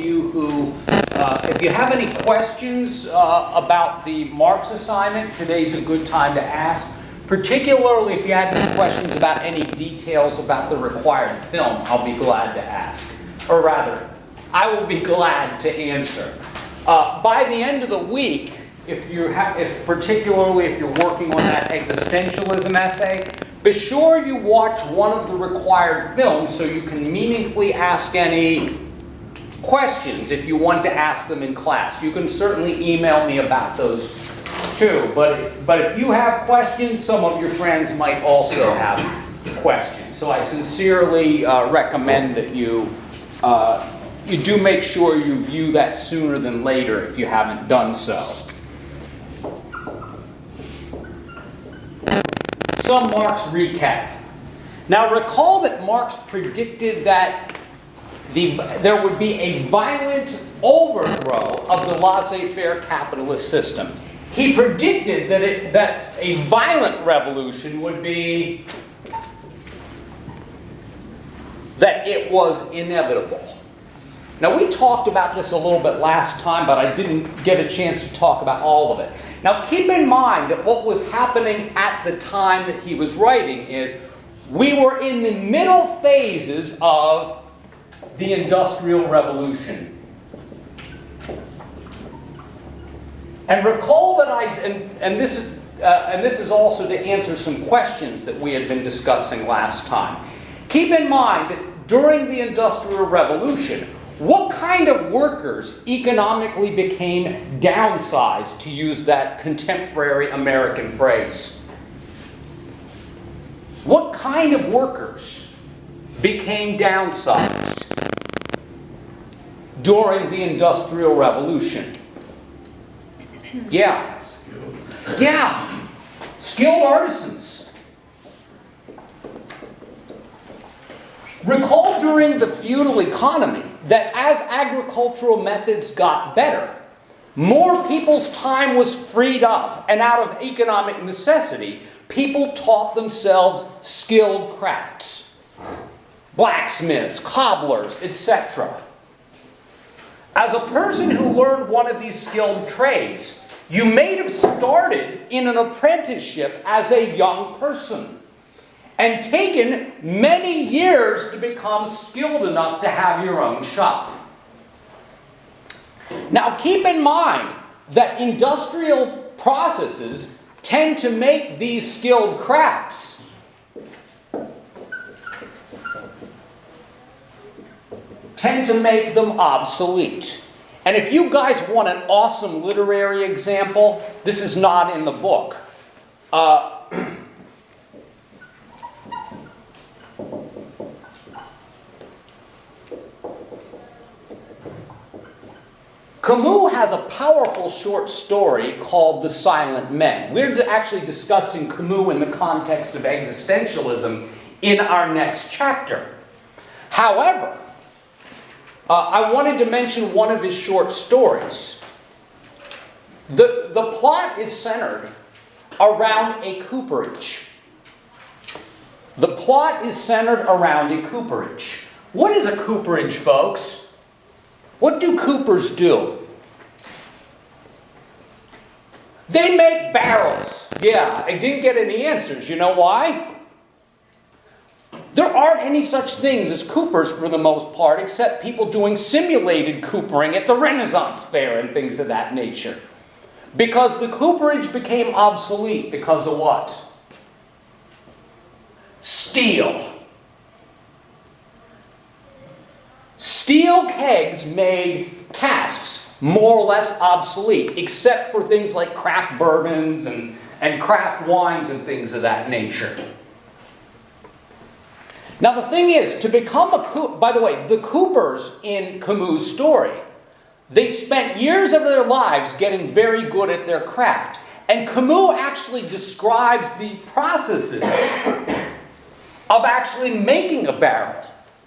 You who, if you have any questions about the Marx assignment, today's a good time to ask. Particularly if you had any questions about any details about the required film, I'll be glad to ask. Or rather, I will be glad to answer. By the end of the week, particularly if you're working on that existentialism essay, be sure you watch one of the required films so you can meaningfully ask any questions if you want to ask them in class. You can certainly email me about those too. But if you have questions, some of your friends might also have questions. So I sincerely recommend that you do make sure you view that sooner than later if you haven't done so. Some Marx recap. Now recall that Marx predicted that there would be a violent overthrow of the laissez-faire capitalist system. He predicted that a violent revolution would be that it was inevitable. Now we talked about this a little bit last time, but I didn't get a chance to talk about all of it. Now keep in mind that what was happening at the time that he was writing is we were in the middle phases of the Industrial Revolution. And recall that this is also to answer some questions that we had been discussing last time. Keep in mind that during the Industrial Revolution, what kind of workers economically became downsized, to use that contemporary American phrase? What kind of workers became downsized during the Industrial Revolution? Yeah. Skilled artisans. Recall during the feudal economy that as agricultural methods got better, more people's time was freed up, and out of economic necessity, people taught themselves skilled crafts. Blacksmiths, cobblers, etc. As a person who learned one of these skilled trades, you may have started in an apprenticeship as a young person and taken many years to become skilled enough to have your own shop. Now keep in mind that industrial processes tend to make these skilled crafts tend to make them obsolete. And if you guys want an awesome literary example, this is not in the book. Camus has a powerful short story called The Silent Men. We're actually discussing Camus in the context of existentialism in our next chapter. However, I wanted to mention one of his short stories. The plot is centered around a cooperage. The plot is centered around a cooperage. What is a cooperage, folks? What do coopers do? They make barrels. Yeah, I didn't get any answers. You know why? There aren't any such things as coopers for the most part, except people doing simulated coopering at the Renaissance Fair and things of that nature. Because the cooperage became obsolete because of what? Steel. Steel kegs made casks more or less obsolete, except for things like craft bourbons and craft wines and things of that nature. Now the thing is, to become a cooper, by the way, the coopers in Camus' story, they spent years of their lives getting very good at their craft. And Camus actually describes the processes of actually making a barrel.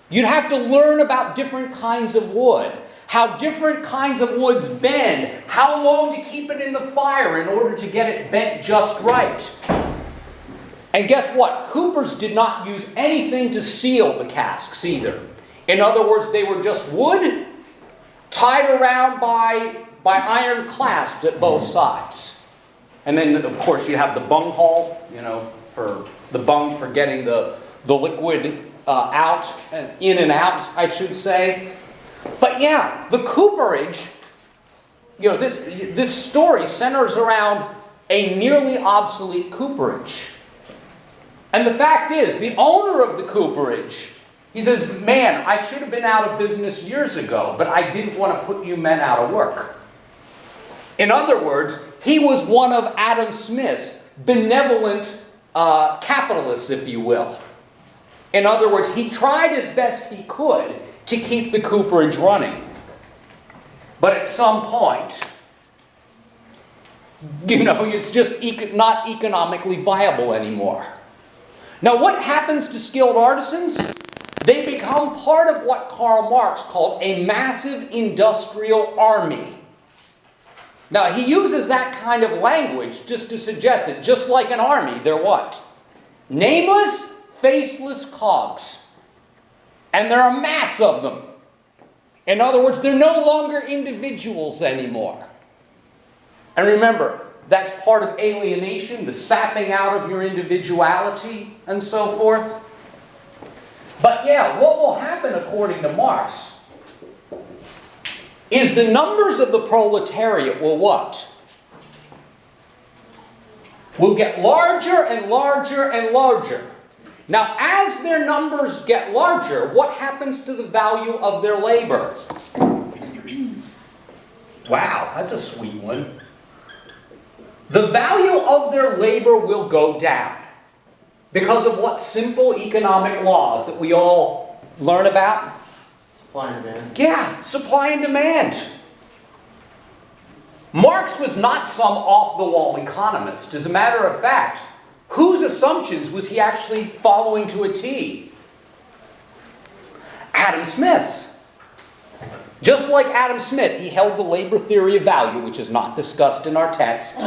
You'd have to learn about different kinds of wood, how different kinds of woods bend, how long to keep it in the fire in order to get it bent just right. And guess what? Coopers did not use anything to seal the casks either. In other words, they were just wood tied around by iron clasps at both sides. And then, of course, you have the bunghole, you know, for the bung for getting the liquid out, and in and out, I should say. But yeah, the cooperage, you know, this story centers around a nearly obsolete cooperage. And the fact is, the owner of the cooperage, he says, man, I should have been out of business years ago, but I didn't want to put you men out of work. In other words, he was one of Adam Smith's benevolent capitalists, if you will. In other words, he tried as best he could to keep the cooperage running. But at some point, you know, it's just not economically viable anymore. Now, what happens to skilled artisans? They become part of what Karl Marx called a massive industrial army. Now, he uses that kind of language just to suggest that just like an army, they're what? Nameless, faceless cogs. And there are a mass of them. In other words, they're no longer individuals anymore. And remember, that's part of alienation, the sapping out of your individuality and so forth. But yeah, what will happen according to Marx is the numbers of the proletariat will what? Will get larger and larger and larger. Now, as their numbers get larger, what happens to the value of their labor? Wow, that's a sweet one. The value of their labor will go down because of what simple economic laws that we all learn about? Supply and demand. Yeah, supply and demand. Marx was not some off-the-wall economist. As a matter of fact, whose assumptions was he actually following to a T? Adam Smith's. Just like Adam Smith, he held the labor theory of value, which is not discussed in our text.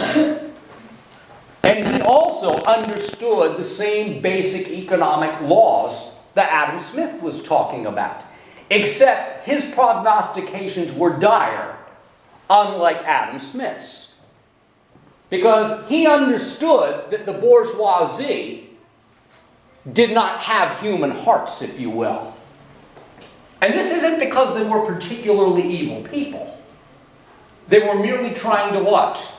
And he also understood the same basic economic laws that Adam Smith was talking about. Except his prognostications were dire, unlike Adam Smith's. Because he understood that the bourgeoisie did not have human hearts, if you will. And this isn't because they were particularly evil people. They were merely trying to what?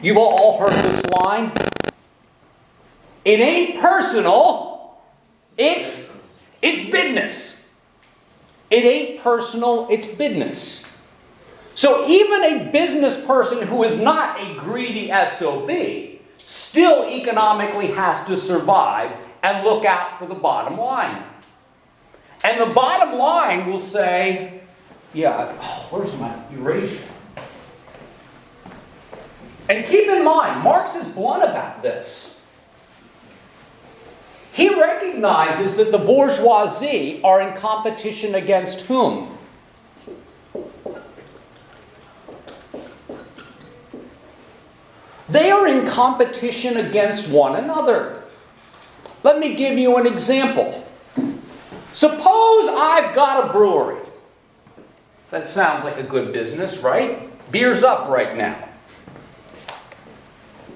You've all heard this line. It ain't personal, it's business. It ain't personal, it's business. So even a business person who is not a greedy SOB still economically has to survive and look out for the bottom line. And the bottom line will say, yeah, where's my erasure? And keep in mind, Marx is blunt about this. He recognizes that the bourgeoisie are in competition against whom? They are in competition against one another. Let me give you an example. Suppose I've got a brewery. That sounds like a good business, right? Beer's up right now.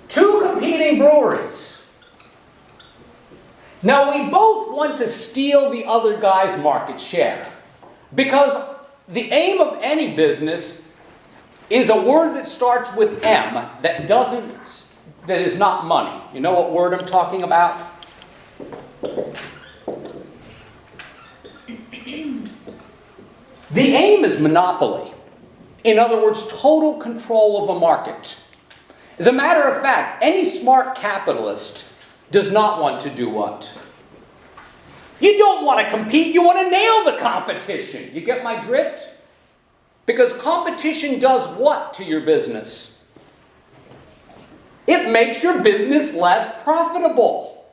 Two competing breweries. Now we both want to steal the other guy's market share. Because the aim of any business is a word that starts with M that is not money. You know what word I'm talking about? The aim is monopoly. In other words, total control of a market. As a matter of fact, any smart capitalist does not want to do what? You don't want to compete, you want to nail the competition. You get my drift? Because competition does what to your business? It makes your business less profitable.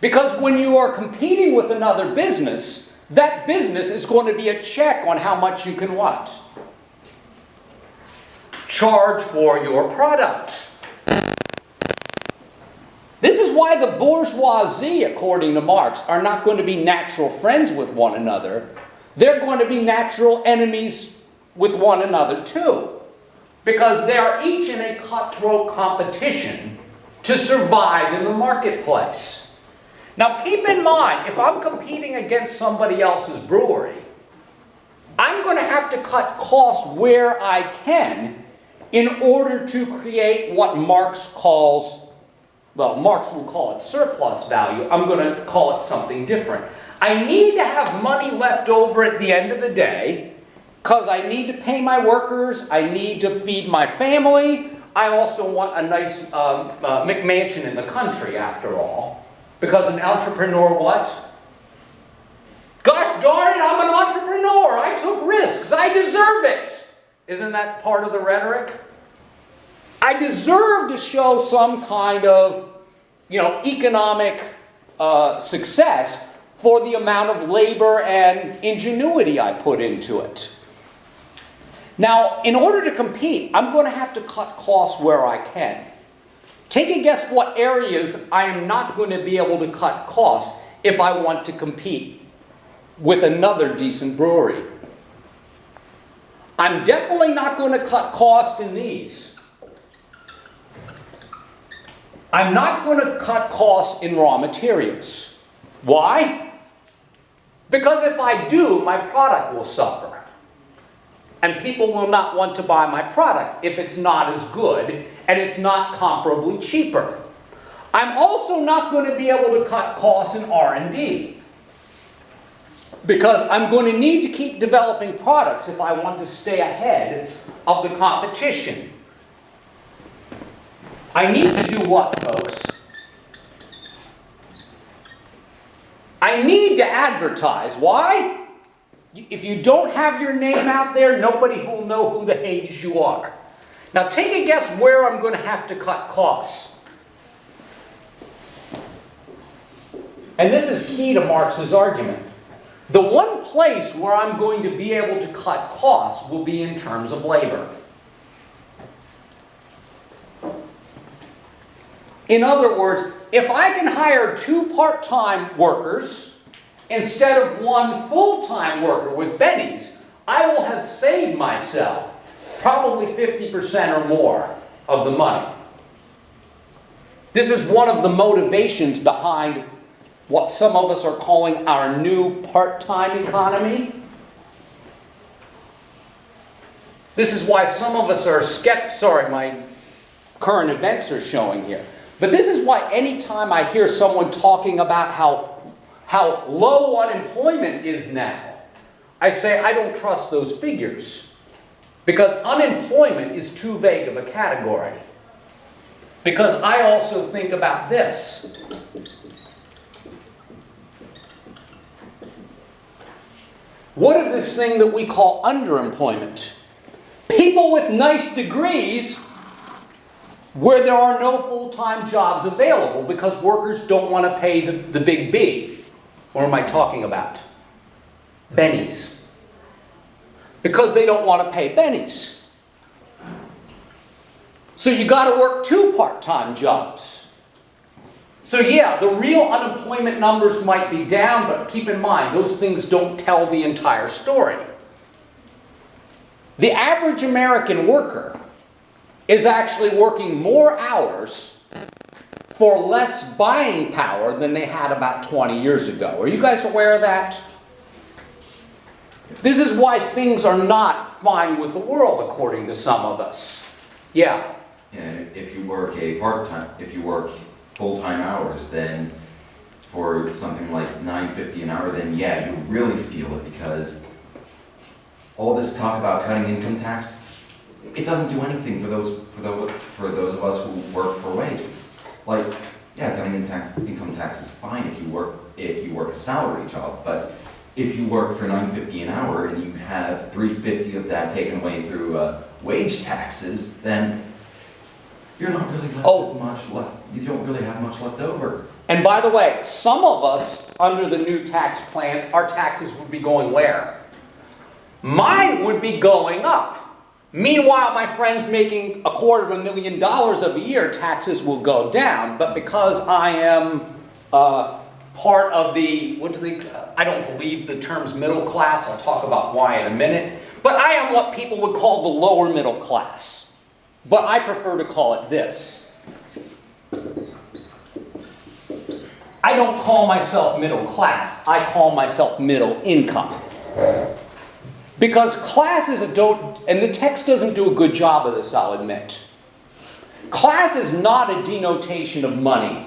Because when you are competing with another business, that business is going to be a check on how much you can what? Charge for your product. This is why the bourgeoisie, according to Marx, are not going to be natural friends with one another. they're going to be natural enemies with one another too. Because they are each in a cutthroat competition to survive in the marketplace. Now keep in mind, if I'm competing against somebody else's brewery, I'm going to have to cut costs where I can in order to create what Marx calls, well, Marx will call it surplus value. I'm going to call it something different. I need to have money left over at the end of the day because I need to pay my workers, I need to feed my family, I also want a nice McMansion in the country after all. Because an entrepreneur what? Gosh darn it, I'm an entrepreneur, I took risks, I deserve it. Isn't that part of the rhetoric? I deserve to show some kind of, economic success for the amount of labor and ingenuity I put into it. Now, in order to compete, I'm going to have to cut costs where I can. Take a guess what areas I am not going to be able to cut costs if I want to compete with another decent brewery. I'm definitely not going to cut costs in these. I'm not going to cut costs in raw materials. Why? Because if I do, my product will suffer. And people will not want to buy my product if it's not as good and it's not comparably cheaper. I'm also not going to be able to cut costs in R&D. Because I'm going to need to keep developing products if I want to stay ahead of the competition. I need to do what, folks? I need to advertise. Why? If you don't have your name out there, nobody will know who the Hades you are. Now take a guess where I'm going to have to cut costs. And this is key to Marx's argument. The one place where I'm going to be able to cut costs will be in terms of labor. In other words, if I can hire 2 part-time workers instead of 1 full-time worker with Benny's, I will have saved myself probably 50% or more of the money. This is one of the motivations behind what some of us are calling our new part-time economy. This is why some of us are sorry, my current events are showing here. But this is why anytime I hear someone talking about how low unemployment is now, I say I don't trust those figures. Because unemployment is too vague of a category. Because I also think about this. What of this thing that we call underemployment? People with nice degrees where there are no full-time jobs available because workers don't want to pay the big B. What am I talking about? Bennies. Because they don't want to pay bennies. So you got to work 2 part-time jobs. So yeah, the real unemployment numbers might be down, but keep in mind, those things don't tell the entire story. The average American worker is actually working more hours for less buying power than they had about 20 years ago. Are you guys aware of that? This is why things are not fine with the world, according to some of us. Yeah? Yeah, if you work if you work full-time hours, then for something like $9.50 an hour, then yeah, you really feel it, because all this talk about cutting income tax, it doesn't do anything for those of us who work for wages. Like, yeah, cutting income tax is fine if you work a salary job, but if you work for $9.50 an hour and you have $3.50 of that taken away through wage taxes, then you're not really much left. You don't really have much left over. And by the way, some of us, under the new tax plans, our taxes would be going where? Mine would be going up. Meanwhile, my friends making $250,000 a year, taxes will go down. But because I am part of the, I don't believe the term's middle class. I'll talk about why in a minute. But I am what people would call the lower middle class. But I prefer to call it this. I don't call myself middle class. I call myself middle income. Because class is and the text doesn't do a good job of this, I'll admit. Class is not a denotation of money.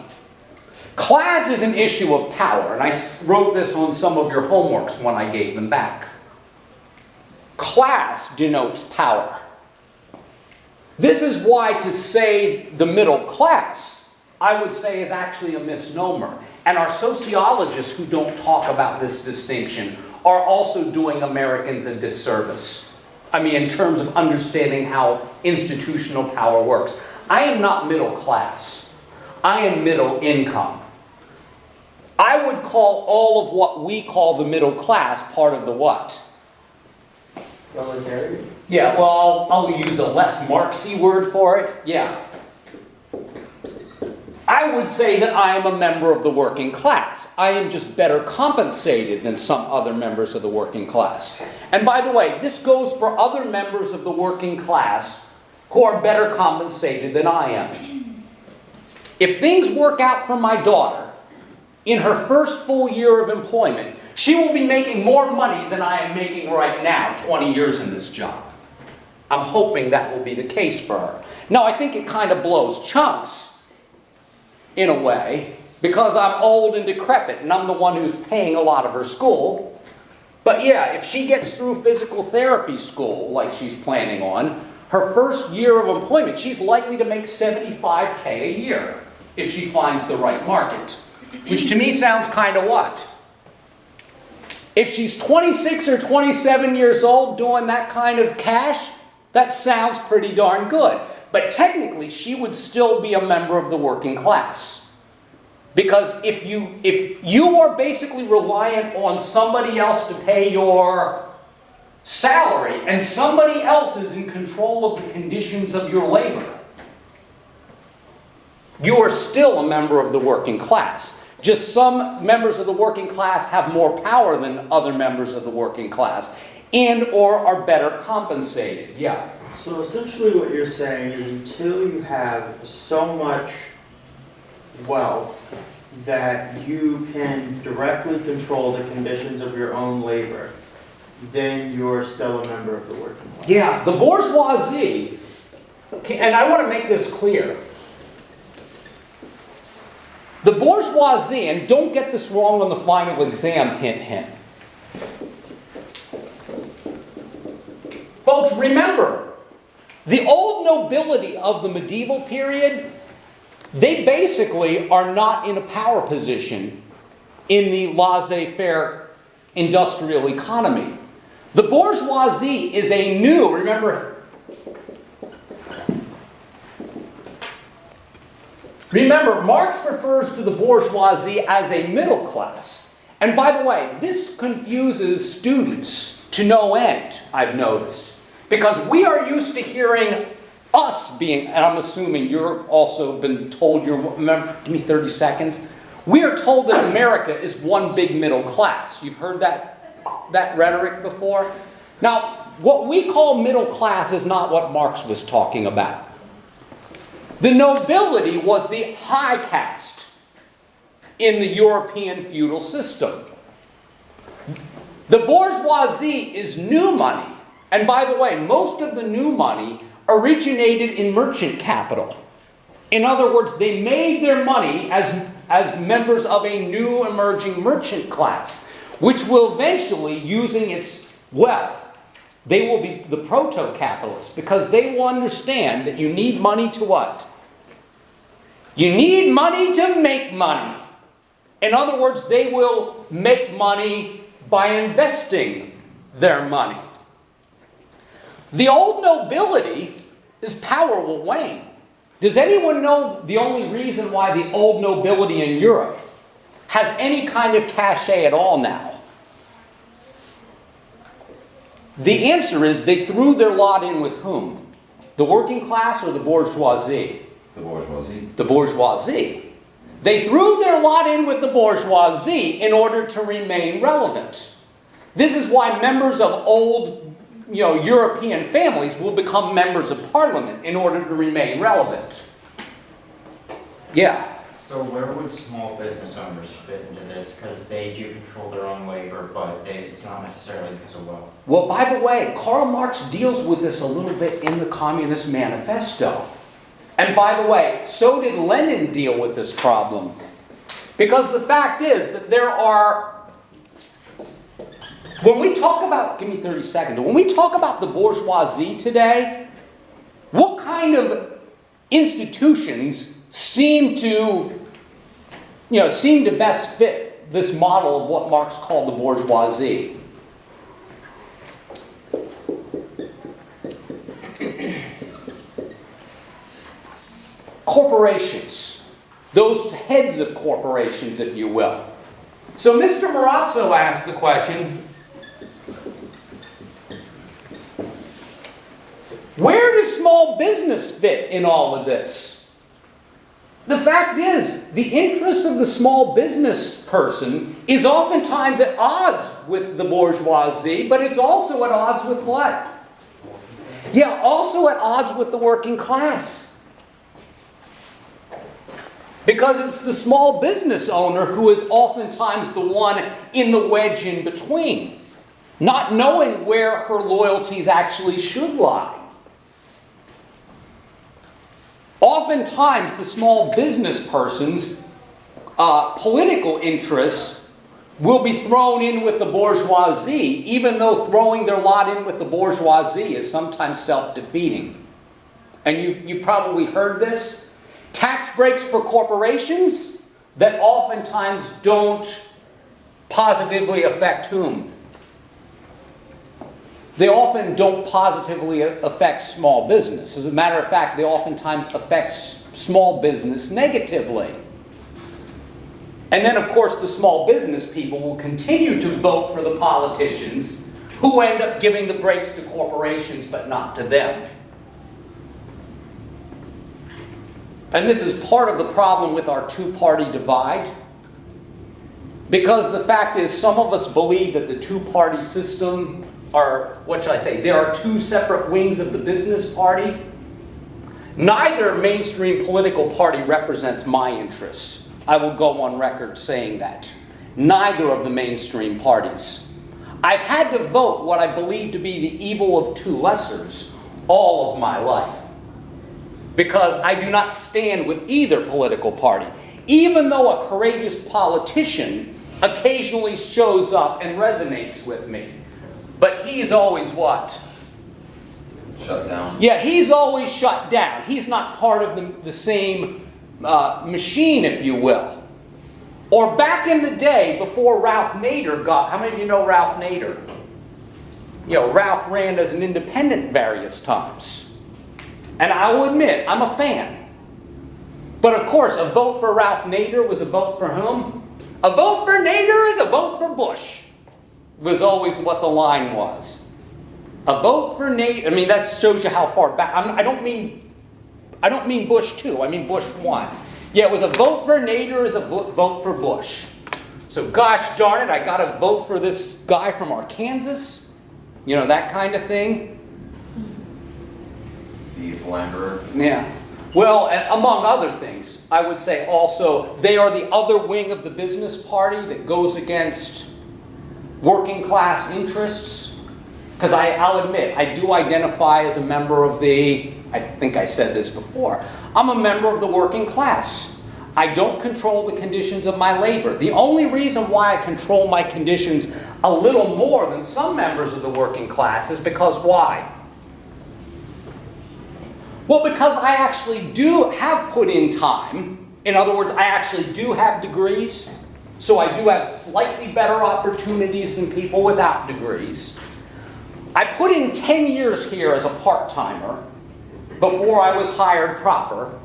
Class is an issue of power, and I wrote this on some of your homeworks when I gave them back. Class denotes power. This is why to say the middle class, I would say, is actually a misnomer. And our sociologists who don't talk about this distinction are also doing Americans a disservice. I mean, in terms of understanding how institutional power works. I am not middle class. I am middle income. I would call all of what we call the middle class part of the what? Proletariat? Yeah, well, I'll use a less Marxy word for it. Yeah. I would say that I am a member of the working class. I am just better compensated than some other members of the working class. And by the way, this goes for other members of the working class who are better compensated than I am. If things work out for my daughter, in her first full year of employment, she will be making more money than I am making right now, 20 years in this job. I'm hoping that will be the case for her. Now, I think it kind of blows chunks, in a way, because I'm old and decrepit, and I'm the one who's paying a lot of her school. But yeah, if she gets through physical therapy school, like she's planning on, her first year of employment, she's likely to make $75K a year, if she finds the right market. Which to me sounds kind of what? If she's 26 or 27 years old doing that kind of cash, that sounds pretty darn good. But technically, she would still be a member of the working class. Because if you are basically reliant on somebody else to pay your salary, and somebody else is in control of the conditions of your labor, you are still a member of the working class. Just some members of the working class have more power than other members of the working class, and or are better compensated. Yeah. So essentially what you're saying is until you have so much wealth that you can directly control the conditions of your own labor, then you're still a member of the working class. Yeah, the bourgeoisie, and I want to make this clear. The bourgeoisie, and don't get this wrong on the final exam, hint, hint. Folks, remember, the old nobility of the medieval period, they basically are not in a power position in the laissez-faire industrial economy. The bourgeoisie is a new, remember, Marx refers to the bourgeoisie as a middle class. And by the way, this confuses students to no end, I've noticed. Because we are used to hearing us being, and I'm assuming you've also been told, remember, give me 30 seconds. We are told that America is one big middle class. You've heard that rhetoric before? Now, what we call middle class is not what Marx was talking about. The nobility was the high caste in the European feudal system. The bourgeoisie is new money. And by the way, most of the new money originated in merchant capital. In other words, they made their money as members of a new emerging merchant class, which will eventually, using its wealth, they will be the proto-capitalists, because they will understand that you need money to what? You need money to make money. In other words, they will make money by investing their money. The old nobility, his power will wane. Does anyone know the only reason why the old nobility in Europe has any kind of cachet at all now? The answer is they threw their lot in with whom? The working class or the bourgeoisie? The bourgeoisie. The bourgeoisie. They threw their lot in with the bourgeoisie in order to remain relevant. This is why members of old, European families will become members of parliament in order to remain relevant. Yeah. So where would small business owners fit into this? Because they do control their own labor, but it's not necessarily because of wealth. Well, by the way, Karl Marx deals with this a little bit in the Communist Manifesto. And by the way, so did Lenin deal with this problem. Because the fact is that there are, when we talk about, give me 30 seconds, when we talk about the bourgeoisie today, what kind of institutions seem to best fit this model of what Marx called the bourgeoisie? Corporations. Those heads of corporations, if you will. So Mr. Marazzo asked the question, where does small business fit in all of this? The fact is, the interest of the small business person is oftentimes at odds with the bourgeoisie, but it's also at odds with what? Yeah, also at odds with the working class. Because it's the small business owner who is oftentimes the one in the wedge in between, not knowing where her loyalties actually should lie. Oftentimes, the small business person's political interests will be thrown in with the bourgeoisie, even though throwing their lot in with the bourgeoisie is sometimes self-defeating. And you've probably heard this. Tax breaks for corporations that oftentimes don't positively affect whom? They often don't positively affect small business. As a matter of fact, they oftentimes affect small business negatively. And then, of course, the small business people will continue to vote for the politicians who end up giving the breaks to corporations but not to them. And this is part of the problem with our two-party divide. Because the fact is, some of us believe that the two-party system are, what should I say, there are two separate wings of the business party. Neither mainstream political party represents my interests. I will go on record saying that. Neither of the mainstream parties. I've had to vote what I believe to be the evil of two lessers all of my life. Because I do not stand with either political party. Even though a courageous politician occasionally shows up and resonates with me. But he's always what? Shut down. Yeah, he's always shut down. He's not part of the same machine, if you will. Or back in the day, before Ralph Nader got... How many of you know Ralph Nader? Ralph ran as an independent various times. And I will admit, I'm a fan. But of course, a vote for Ralph Nader was a vote for whom? A vote for Nader is a vote for Bush. Was always what the line was. A vote for Nader, I mean, that shows you how far back. I don't mean Bush 2, I mean Bush 1. Yeah, it was a vote for Nader is a vote for Bush. So gosh darn it, I got to vote for this guy from Arkansas. That kind of thing. The philanderer. Yeah. Well, and among other things, I would say also they are the other wing of the business party that goes against working class interests. Because I'll admit, I do identify as a member of the, I think I said this before, I'm a member of the working class. I don't control the conditions of my labor. The only reason why I control my conditions a little more than some members of the working class is because why? Well, because I actually do have put in time. In other words, I actually do have degrees. So I do have slightly better opportunities than people without degrees. I put in 10 years here as a part-timer before I was hired proper.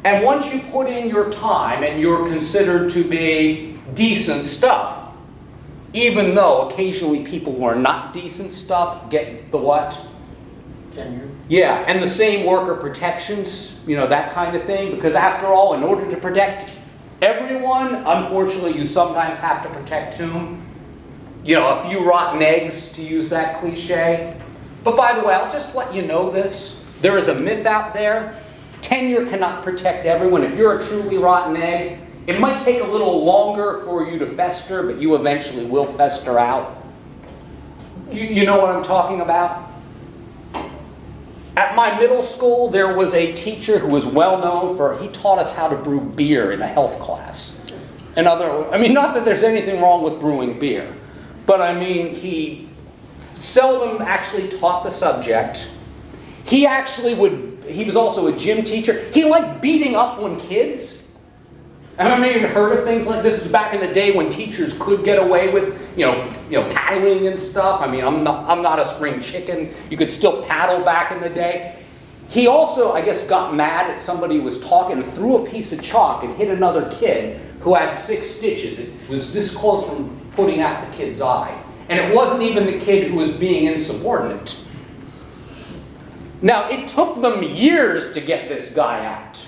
And once you put in your time and you're considered to be decent stuff, even though occasionally people who are not decent stuff get the what? tenure. Yeah, and the same worker protections, you know, that kind of thing. Because after all, in order to protect everyone, unfortunately, you sometimes have to protect whom? You know, a few rotten eggs, to use that cliche. But by the way, I'll just let you know this. There is a myth out there. Tenure cannot protect everyone. If you're a truly rotten egg, it might take a little longer for you to fester, but you eventually will fester out. You know what I'm talking about? At my middle school, there was a teacher who was well known for, he taught us how to brew beer in a health class. I mean, not that there's anything wrong with brewing beer, but I mean, he seldom actually taught the subject. He was also a gym teacher. He liked beating up on kids. I haven't even heard of things like this. Is back in the day when teachers could get away with, you know, paddling and stuff. I mean, I'm not a spring chicken. You could still paddle back in the day. He also, I guess, got mad at somebody who was talking, threw a piece of chalk and hit another kid who had 6 stitches. It was this close from putting out the kid's eye. And it wasn't even the kid who was being insubordinate. Now, it took them years to get this guy out.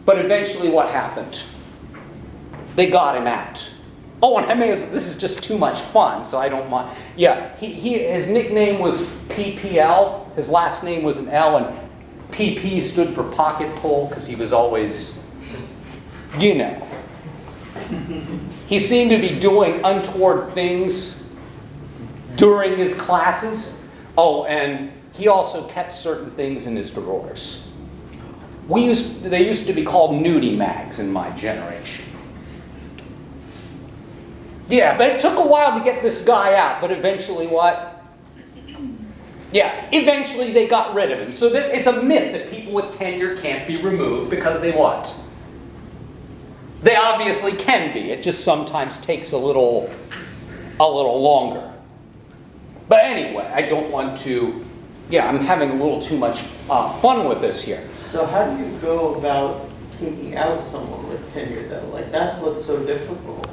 But eventually what happened? They got him out. Oh, and this is just too much fun, so I don't mind. Yeah, his nickname was PPL. His last name was an L, and PP stood for pocket pull, because he was always, you know. He seemed to be doing untoward things during his classes. Oh, and he also kept certain things in his drawers. They used to be called nudie mags in my generation. Yeah, but it took a while to get this guy out, but eventually what? Yeah, eventually they got rid of him. So it's a myth that people with tenure can't be removed because they what? They obviously can be. It just sometimes takes a little longer. But anyway, I don't want to, yeah, I'm having a little too much fun with this here. So how do you go about taking out someone with tenure, though? Like, that's what's so difficult.